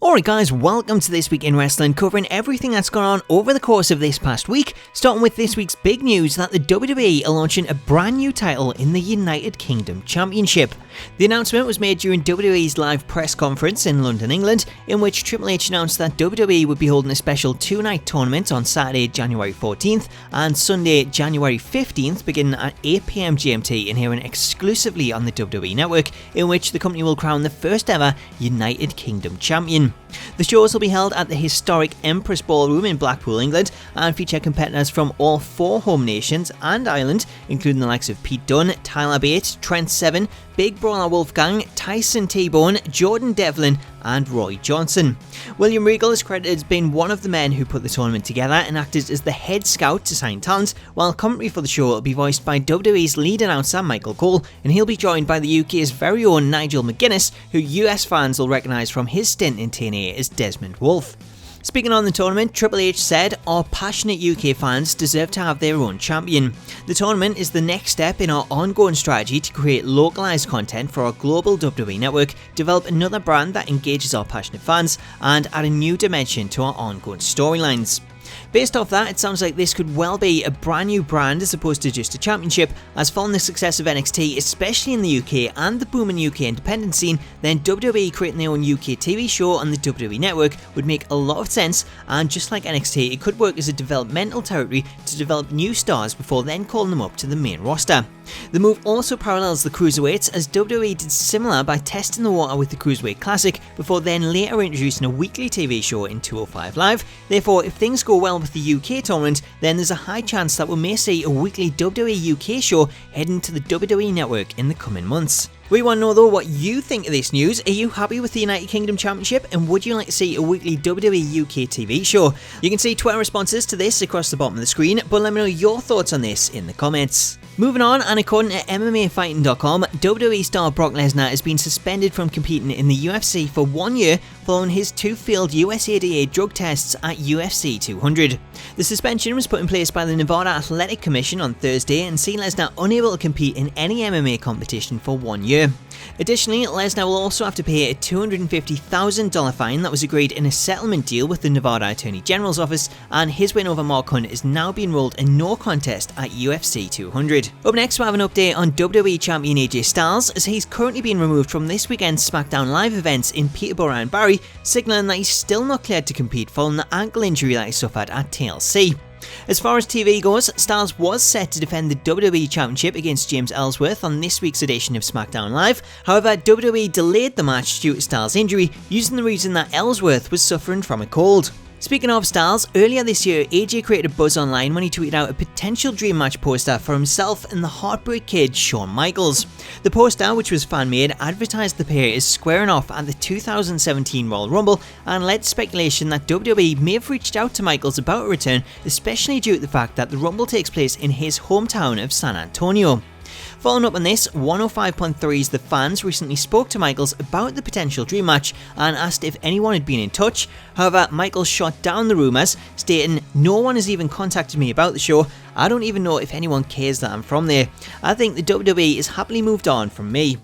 Alright guys, welcome to This Week in Wrestling, covering everything that's gone on over the course of this past week, starting with this week's big news that the WWE are launching a brand new title in the United Kingdom Championship. The announcement was made during WWE's live press conference in London, England, in which Triple H announced that WWE would be holding a special two-night tournament on Saturday, January 14th and Sunday, January 15th, beginning at 8 PM GMT and airing exclusively on the WWE Network, in which the company will crown the first ever United Kingdom champion. The shows will be held at the historic Empress Ballroom in Blackpool, England, and feature competitors from all four home nations and Ireland, including the likes of Pete Dunne, Tyler Bate, Trent Seven, Big Brawler Wolfgang, Tyson T-Bone, Jordan Devlin, and Roy Johnson. William Regal is credited as being one of the men who put the tournament together and acted as the head scout to sign talent, while commentary for the show will be voiced by WWE's lead announcer Michael Cole, and he'll be joined by the UK's very own Nigel McGuinness, who US fans will recognise from his stint in TNA as Desmond Wolfe. Speaking on the tournament, Triple H said, "Our passionate UK fans deserve to have their own champion. The tournament is the next step in our ongoing strategy to create localised content for our global WWE network, develop another brand that engages our passionate fans, and add a new dimension to our ongoing storylines." Based off that, it sounds like this could well be a brand new brand as opposed to just a championship, as following the success of NXT, especially in the UK and the booming UK independent scene, then WWE creating their own UK TV show on the WWE Network would make a lot of sense, and just like NXT, it could work as a developmental territory to develop new stars before then calling them up to the main roster. The move also parallels the Cruiserweights, as WWE did similar by testing the water with the Cruiserweight Classic before then later introducing a weekly TV show in 205 Live. Therefore, if things go well with the UK tournament, then there's a high chance that we may see a weekly WWE UK show heading to the WWE Network in the coming months. We want to know though what you think of this news. Are you happy with the United Kingdom Championship, and would you like to see a weekly WWE UK TV show? You can see Twitter responses to this across the bottom of the screen, but let me know your thoughts on this in the comments. Moving on, and according to MMAfighting.com, WWE star Brock Lesnar has been suspended from competing in the UFC for 1 year following his two failed USADA drug tests at UFC 200. The suspension was put in place by the Nevada Athletic Commission on Thursday and seen Lesnar unable to compete in any MMA competition for 1 year. Additionally, Lesnar will also have to pay a $250,000 fine that was agreed in a settlement deal with the Nevada Attorney General's office, and his win over Mark Hunt is now being ruled a no contest at UFC 200. Up next, we have an update on WWE Champion AJ Styles, as he's currently being removed from this weekend's SmackDown Live events in Peterborough and Barry, signalling that he's still not cleared to compete following the ankle injury that he suffered at TLC. As far as TV goes, Styles was set to defend the WWE Championship against James Ellsworth on this week's edition of SmackDown Live. However, WWE delayed the match due to Styles' injury, using the reason that Ellsworth was suffering from a cold. Speaking of Styles, earlier this year, AJ created a buzz online when he tweeted out a potential dream match poster for himself and the Heartbreak Kid Shawn Michaels. The poster, which was fan-made, advertised the pair as squaring off at the 2017 Royal Rumble and led to speculation that WWE may have reached out to Michaels about a return, especially due to the fact that the Rumble takes place in his hometown of San Antonio. Following up on this, 105.3's The Fans recently spoke to Michaels about the potential dream match and asked if anyone had been in touch. However, Michaels shot down the rumours, stating, "No one has even contacted me about the show. I don't even know if anyone cares that I'm from there. I think the WWE has happily moved on from me."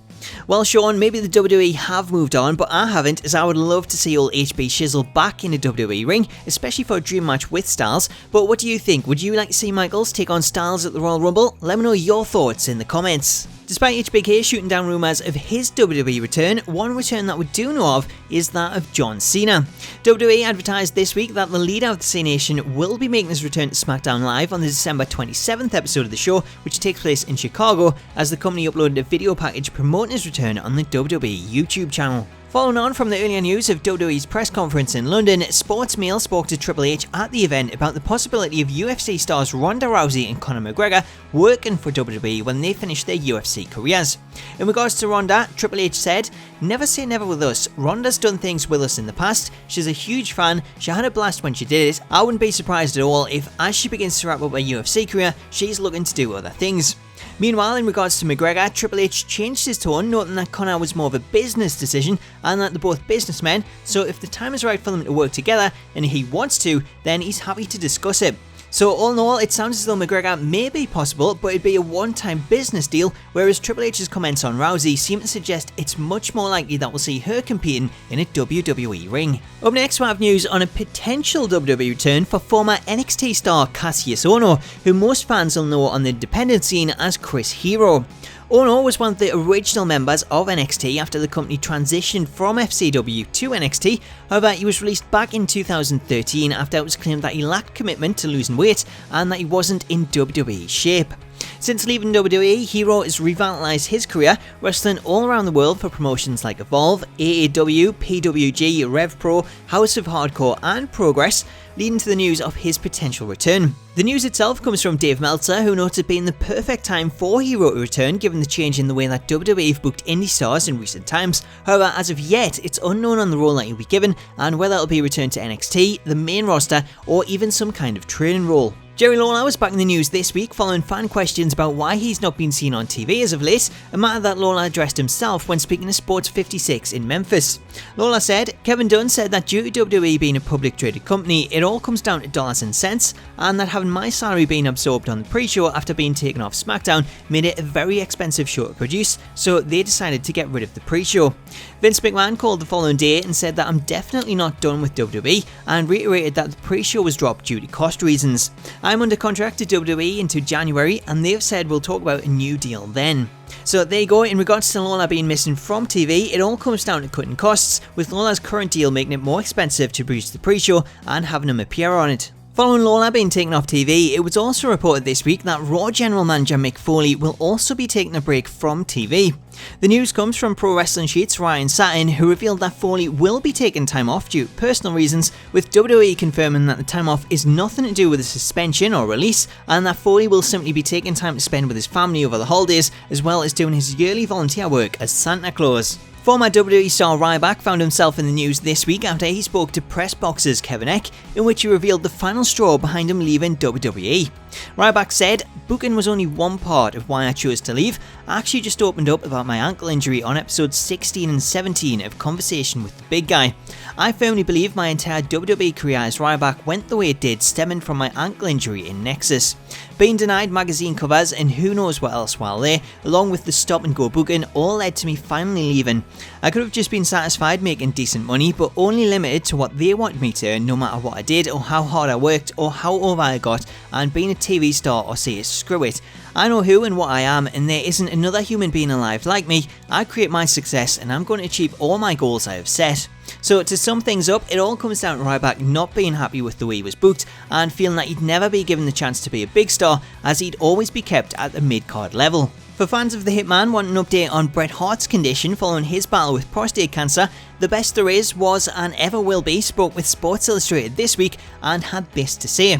Well, Shawn, maybe the WWE have moved on, but I haven't, as I would love to see old HB Shizzle back in a WWE ring, especially for a dream match with Styles. But what do you think? Would you like to see Michaels take on Styles at the Royal Rumble? Let me know your thoughts in the comments. Despite HBK shooting down rumours of his WWE return, one return that we do know of is that of John Cena. WWE advertised this week that the leader of the C Nation will be making his return to SmackDown Live on the December 27th episode of the show, which takes place in Chicago, as the company uploaded a video package promoting his return on the WWE YouTube channel. Following on from the earlier news of WWE's press conference in London, Sportsmail spoke to Triple H at the event about the possibility of UFC stars Ronda Rousey and Conor McGregor working for WWE when they finish their UFC careers. In regards to Ronda, Triple H said, "Never say never with us. Ronda's done things with us in the past. She's a huge fan. She had a blast when she did it. I wouldn't be surprised at all if, as she begins to wrap up her UFC career, she's looking to do other things." Meanwhile, in regards to McGregor, Triple H changed his tone, noting that Conor was more of a business decision and that they're both businessmen, so if the time is right for them to work together and he wants to, then he's happy to discuss it. So all in all, it sounds as though McGregor may be possible, but it'd be a one-time business deal, whereas Triple H's comments on Rousey seem to suggest it's much more likely that we'll see her competing in a WWE ring. Up next, we have news on a potential WWE return for former NXT star Cassius Ohno, who most fans will know on the independent scene as Chris Hero. Ohno was one of the original members of NXT after the company transitioned from FCW to NXT, however he was released back in 2013 after it was claimed that he lacked commitment to losing weight and that he wasn't in WWE shape. Since leaving WWE, Hero has revitalised his career, wrestling all around the world for promotions like Evolve, AAW, PWG, RevPro, House of Hardcore and Progress, leading to the news of his potential return. The news itself comes from Dave Meltzer, who noted it being the perfect time for Hero to return given the change in the way that WWE have booked indie stars in recent times. However, as of yet, it's unknown on the role that he'll be given and whether it'll be returned to NXT, the main roster, or even some kind of training role. Jerry Lawler was back in the news this week following fan questions about why he's not been seen on TV as of late, a matter that Lawler addressed himself when speaking to Sports 56 in Memphis. Lawler said, "Kevin Dunn said that due to WWE being a public traded company, it all comes down to dollars and cents, and that having my salary being absorbed on the pre-show after being taken off SmackDown made it a very expensive show to produce, so they decided to get rid of the pre-show." Vince McMahon called the following day and said that "I'm definitely not done with WWE," and reiterated that the pre-show was dropped due to cost reasons. "I'm under contract to WWE into January and they've said we'll talk about a new deal then." So there you go, in regards to Lawler being missing from TV, it all comes down to cutting costs, with Lawler's current deal making it more expensive to produce the pre-show and having him appear on it. Following Lawler being taken off TV, it was also reported this week that Raw General Manager Mick Foley will also be taking a break from TV. The news comes from Pro Wrestling Sheet's Ryan Satin, who revealed that Foley will be taking time off due to personal reasons, with WWE confirming that the time off is nothing to do with a suspension or release, and that Foley will simply be taking time to spend with his family over the holidays, as well as doing his yearly volunteer work as Santa Claus. Former WWE star Ryback found himself in the news this week after he spoke to press boxer's Kevin Eck, in which he revealed the final straw behind him leaving WWE. Ryback said, "Booking was only one part of why I chose to leave. I actually just opened up about my ankle injury on episodes 16 and 17 of Conversation with the Big Guy. I firmly believe my entire WWE career as Ryback went the way it did stemming from my ankle injury in Nexus. Being denied magazine covers and who knows what else while there, along with the stop and go booking, all led to me finally leaving. I could have just been satisfied making decent money, but only limited to what they wanted me to earn, no matter what I did or how hard I worked or how over I got, and being a TV star or say screw it. I know who and what I am, and there isn't another human being alive like me. I create my success and I'm going to achieve all my goals I have set." So to sum things up, it all comes down to Ryback not being happy with the way he was booked and feeling that he'd never be given the chance to be a big star, as he'd always be kept at the mid-card level. For fans of the Hitman wanting an update on Bret Hart's condition following his battle with prostate cancer, the best there is, was and ever will be spoke with Sports Illustrated this week and had this to say.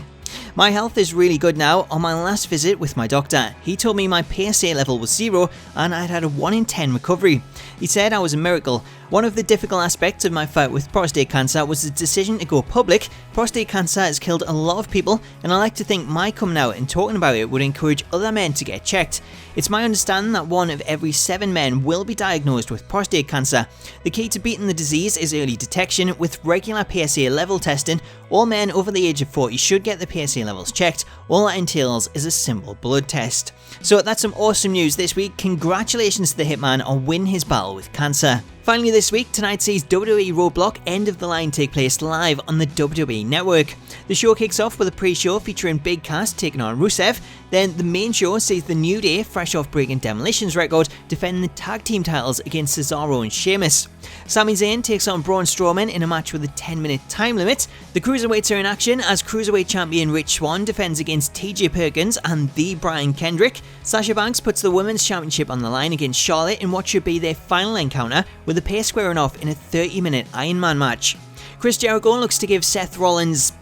"My health is really good now. On my last visit with my doctor, he told me my PSA level was 0 and I'd had a 1 in 10 recovery. He said I was a miracle. One of the difficult aspects of my fight with prostate cancer was the decision to go public. Prostate cancer has killed a lot of people, and I like to think my coming out and talking about it would encourage other men to get checked. It's my understanding that 1 of every 7 men will be diagnosed with prostate cancer. The key to beating the disease is early detection with regular PSA level testing. All men over the age of 40 should get the PSA levels checked. All that entails is a simple blood test." So that's some awesome news this week. Congratulations to the Hitman on winning his battle with cancer. Finally this week, tonight sees WWE Roadblock End of the Line take place live on the WWE Network. The show kicks off with a pre-show featuring Big Cass taking on Rusev. Then the main show sees the New Day, fresh off breaking Demolition's record, defending the tag team titles against Cesaro and Sheamus. Sami Zayn takes on Braun Strowman in a match with a 10-minute time limit. The Cruiserweights are in action as Cruiserweight champion Rich Swann defends against TJ Perkins and the Brian Kendrick. Sasha Banks puts the Women's Championship on the line against Charlotte in what should be their final encounter, with the pair squaring off in a 30-minute Iron Man match. Chris Jericho looks to give Seth Rollins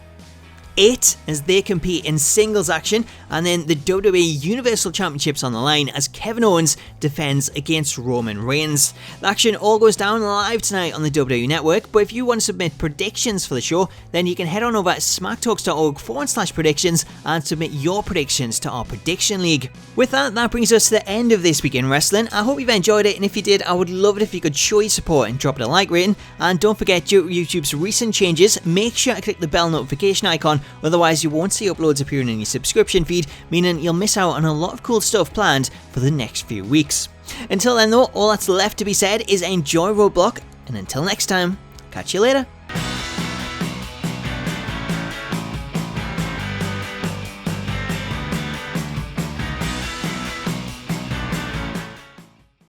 8 as they compete in singles action, and then the WWE Universal Championships on the line as Kevin Owens defends against Roman Reigns. The action all goes down live tonight on the WWE Network, but if you want to submit predictions for the show, then you can head on over to smacktalks.org/predictions and submit your predictions to our prediction league. With that, that brings us to the end of this week in wrestling. I hope you've enjoyed it, and if you did, I would love it if you could show your support and drop it a like rating. And don't forget, due to YouTube's recent changes, make sure to click the bell notification icon otherwise you won't see uploads appearing in your subscription feed, meaning you'll miss out on a lot of cool stuff planned for the next few weeks. Until then though, all that's left to be said is enjoy Roadblock, and until next time, catch you later.